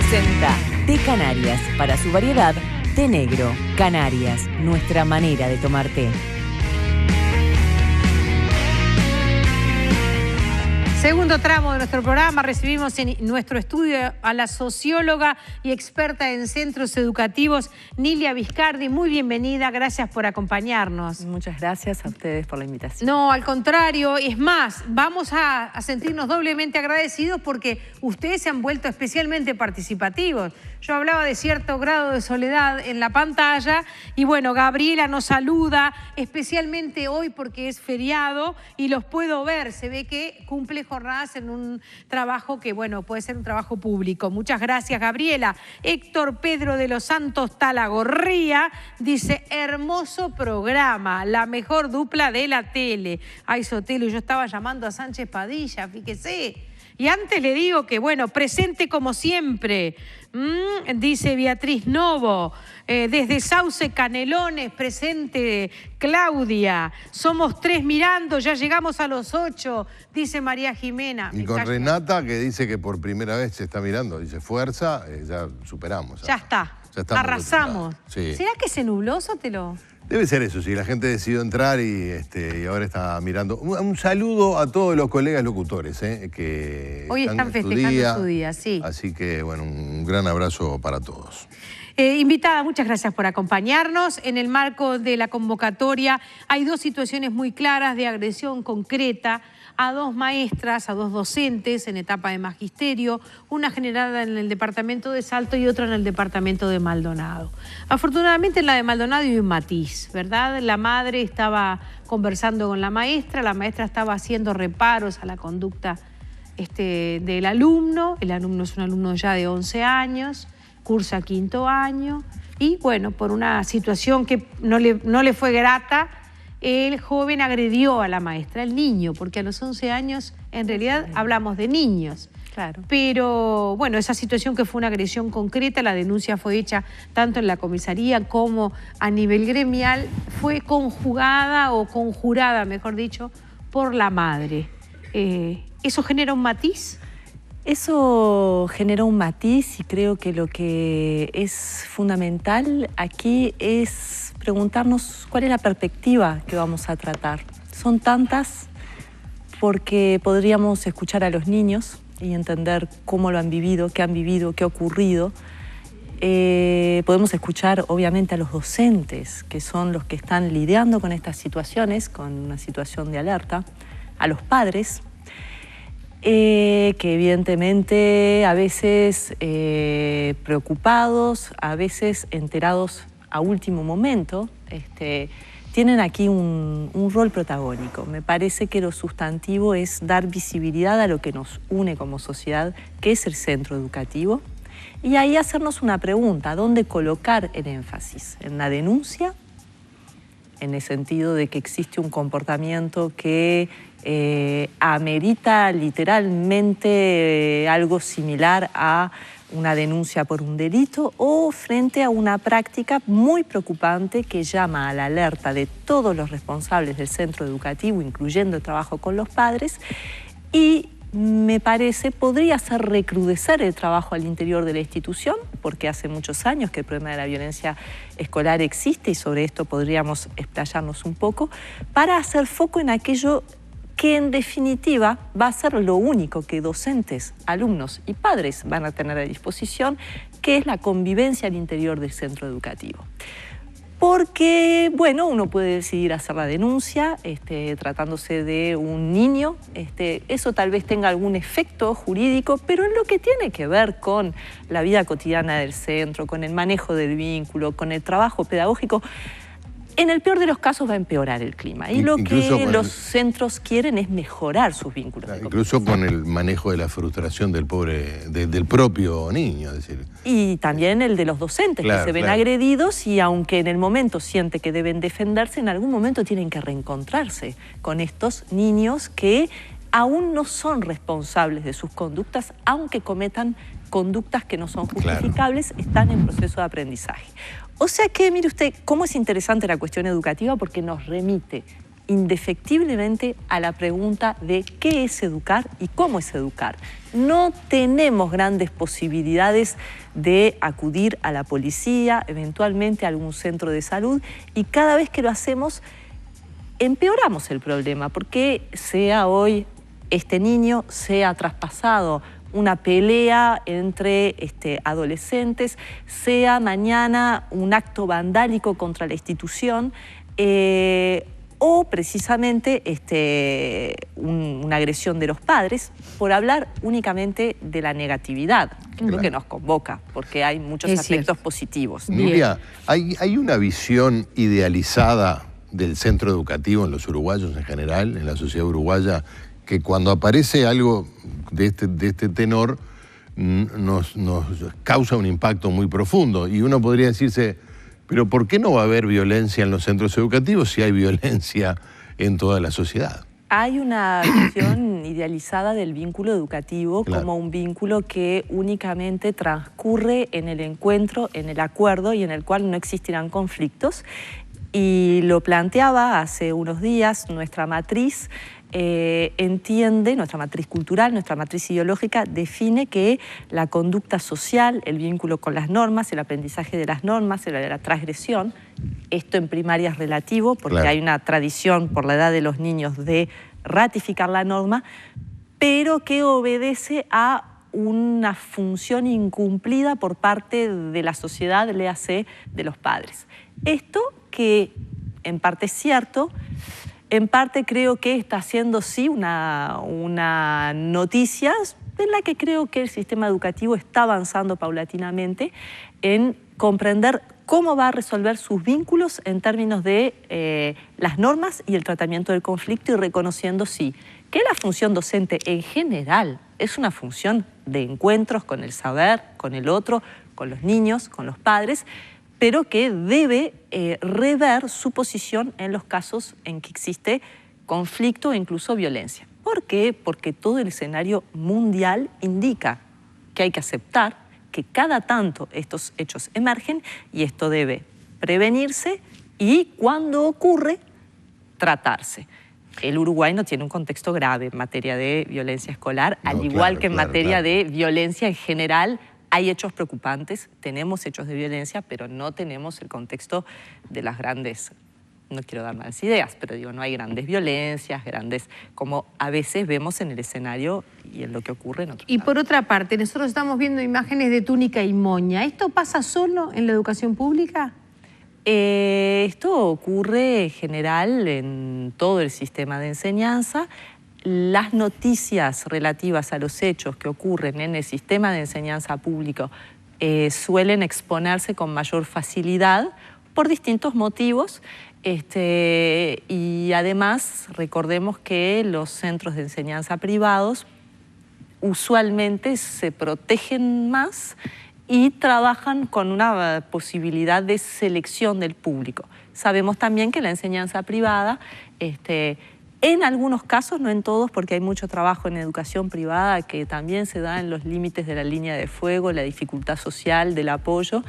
presenta Té Canarias, para su variedad, té negro. Canarias, nuestra manera de tomar té. Segundo tramo de nuestro programa, recibimos en nuestro estudio a la socióloga y experta en centros educativos, Nilia Viscardi. Muy bienvenida, gracias por acompañarnos. Muchas gracias a ustedes por la invitación. No, al contrario, es más, vamos a sentirnos doblemente agradecidos porque ustedes se han vuelto especialmente participativos. Yo hablaba de cierto grado de soledad en la pantalla y bueno, Gabriela nos saluda, especialmente hoy porque es feriado y los puedo ver. Se ve que cumple jornadas en un trabajo que, bueno, puede ser un trabajo público. Muchas gracias, Gabriela. Héctor Pedro de los Santos Talagorría dice, hermoso programa, la mejor dupla de la tele. Ay, Sotelo, yo estaba llamando a Sánchez Padilla, fíjese. Y antes le digo que, bueno, presente como siempre, dice Beatriz Novo, desde Sauce Canelones, presente Claudia, somos 3 mirando, ya llegamos a los 8, dice María Jimena. Y con Renata, que dice que por primera vez se está mirando, dice fuerza, ya superamos. Ya está, arrasamos. Sí. ¿Será que se nubló, Sotelo? Debe ser eso, sí, la gente decidió entrar y ahora está mirando. Un saludo a todos los colegas locutores que hoy están festejando su día, sí. Así que, bueno, un gran abrazo para todos. Invitada, muchas gracias por acompañarnos. En el marco de la convocatoria hay 2 situaciones muy claras de agresión concreta a 2 maestras, a 2 docentes en etapa de magisterio, una generada en el departamento de Salto y otra en el departamento de Maldonado. Afortunadamente en la de Maldonado hay un matiz, ¿verdad? La madre estaba conversando con la maestra estaba haciendo reparos a la conducta del alumno. El alumno es un alumno ya de 11 años, cursa 5º año y bueno, por una situación que no le fue grata, el joven agredió a la maestra, el niño, porque a los 11 años en realidad hablamos de niños. Claro. Pero bueno, esa situación que fue una agresión concreta, la denuncia fue hecha tanto en la comisaría como a nivel gremial, fue conjugada o conjurada, mejor dicho, por la madre. ¿Eso genera un matiz? Eso genera un matiz y creo que lo que es fundamental aquí es preguntarnos cuál es la perspectiva que vamos a tratar. Son tantas porque podríamos escuchar a los niños y entender cómo lo han vivido, qué ha ocurrido. Podemos escuchar obviamente a los docentes, que son los que están lidiando con estas situaciones, con una situación de alerta, a los padres, que evidentemente a veces preocupados, a veces enterados a último momento, tienen aquí un rol protagónico. Me parece que lo sustantivo es dar visibilidad a lo que nos une como sociedad, que es el centro educativo, y ahí hacernos una pregunta, ¿dónde colocar el énfasis? ¿En la denuncia? En el sentido de que existe un comportamiento que amerita literalmente algo similar a una denuncia por un delito, o frente a una práctica muy preocupante que llama a la alerta de todos los responsables del centro educativo, incluyendo el trabajo con los padres, y me parece podría hacer recrudecer el trabajo al interior de la institución, porque hace muchos años que el problema de la violencia escolar existe y sobre esto podríamos explayarnos un poco, para hacer foco en aquello que en definitiva va a ser lo único que docentes, alumnos y padres van a tener a disposición, que es la convivencia al interior del centro educativo. Porque, bueno, uno puede decidir hacer la denuncia, tratándose de un niño, eso tal vez tenga algún efecto jurídico, pero en lo que tiene que ver con la vida cotidiana del centro, con el manejo del vínculo, con el trabajo pedagógico, en el peor de los casos va a empeorar el clima. Y lo que los centros quieren es mejorar sus vínculos. Incluso con el manejo de la frustración del propio niño. Es decir. Y también el de los docentes, que se ven agredidos y aunque en el momento siente que deben defenderse, en algún momento tienen que reencontrarse con estos niños que aún no son responsables de sus conductas, aunque cometan conductas que no son justificables, están en proceso de aprendizaje. O sea que, mire usted, cómo es interesante la cuestión educativa porque nos remite indefectiblemente a la pregunta de qué es educar y cómo es educar. No tenemos grandes posibilidades de acudir a la policía, eventualmente a algún centro de salud, y cada vez que lo hacemos empeoramos el problema, porque sea hoy este niño sea traspasado una pelea entre adolescentes, sea mañana un acto vandálico contra la institución, o precisamente una agresión de los padres, por hablar únicamente de la negatividad, que es lo que nos convoca, porque hay muchos aspectos positivos. Nilia, ¿hay una visión idealizada del centro educativo en los uruguayos en general, en la sociedad uruguaya, que cuando aparece algo de este tenor nos causa un impacto muy profundo? Y uno podría decirse, pero ¿por qué no va a haber violencia en los centros educativos si hay violencia en toda la sociedad? Hay una visión idealizada del vínculo educativo como un vínculo que únicamente transcurre en el encuentro, en el acuerdo, y en el cual no existirán conflictos. Y lo planteaba hace unos días nuestra matriz. Nuestra matriz cultural, nuestra matriz ideológica define que la conducta social, el vínculo con las normas, el aprendizaje de las normas, la transgresión, esto en primaria es relativo porque hay una tradición por la edad de los niños de ratificar la norma, pero que obedece a una función incumplida por parte de la sociedad, léase de los padres. Esto que en parte es cierto, en parte creo que está siendo sí una noticia en la que creo que el sistema educativo está avanzando paulatinamente en comprender cómo va a resolver sus vínculos en términos de las normas y el tratamiento del conflicto, y reconociendo sí que la función docente en general es una función de encuentros con el saber, con el otro, con los niños, con los padres, pero que debe rever su posición en los casos en que existe conflicto e incluso violencia. ¿Por qué? Porque todo el escenario mundial indica que hay que aceptar que cada tanto estos hechos emergen, y esto debe prevenirse y, cuando ocurre, tratarse. El Uruguay no tiene un contexto grave en materia de violencia escolar, al igual que en materia de violencia en general. Hay hechos preocupantes, tenemos hechos de violencia, pero no tenemos el contexto de las grandes, no quiero dar malas ideas, pero digo, no hay grandes violencias, como a veces vemos en el escenario y en lo que ocurre en otros lados. Y por otra parte, nosotros estamos viendo imágenes de túnica y moña. ¿Esto pasa solo en la educación pública? Esto ocurre en general en todo el sistema de enseñanza. Las noticias relativas a los hechos que ocurren en el sistema de enseñanza público suelen exponerse con mayor facilidad por distintos motivos, y además recordemos que los centros de enseñanza privados usualmente se protegen más y trabajan con una posibilidad de selección del público. Sabemos también que la enseñanza privada, en algunos casos, no en todos, porque hay mucho trabajo en educación privada que también se da en los límites de la línea de fuego, la dificultad social, del apoyo,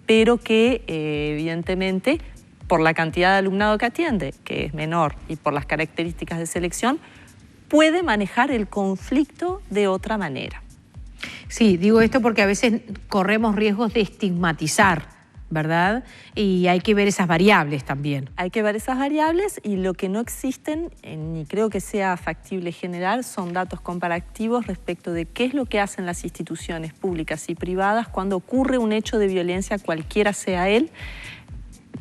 pero que evidentemente, por la cantidad de alumnado que atiende, que es menor, y por las características de selección, puede manejar el conflicto de otra manera. Sí, digo esto porque a veces corremos riesgos de estigmatizar, ¿verdad? Y hay que ver esas variables también. Hay que ver esas variables, y lo que no existen, ni creo que sea factible generar, son datos comparativos respecto de qué es lo que hacen las instituciones públicas y privadas cuando ocurre un hecho de violencia, cualquiera sea él.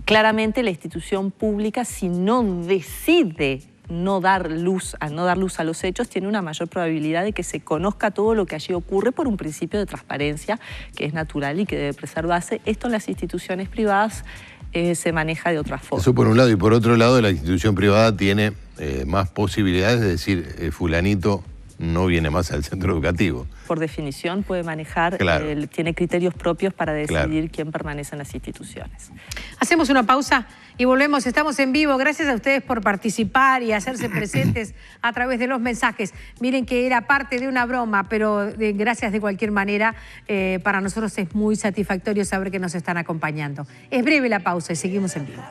Claramente la institución pública, si no decide no dar luz a los hechos, tiene una mayor probabilidad de que se conozca todo lo que allí ocurre por un principio de transparencia que es natural y que debe preservarse. Esto en las instituciones privadas se maneja de otra forma. Eso por un lado. Y por otro lado, la institución privada tiene más posibilidades de decir fulanito no viene más al centro educativo. Por definición puede manejar, tiene criterios propios para decidir quién permanece en las instituciones. Hacemos una pausa y volvemos. Estamos en vivo. Gracias a ustedes por participar y hacerse presentes a través de los mensajes. Miren que era parte de una broma, pero gracias de cualquier manera. Para nosotros es muy satisfactorio saber que nos están acompañando. Es breve la pausa y seguimos en vivo.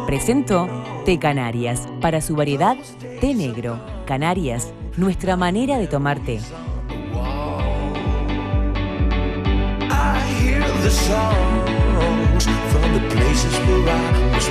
Presentó Té Canarias, para su variedad té negro. Canarias, nuestra manera de tomar té. I hear the songs from the places where I was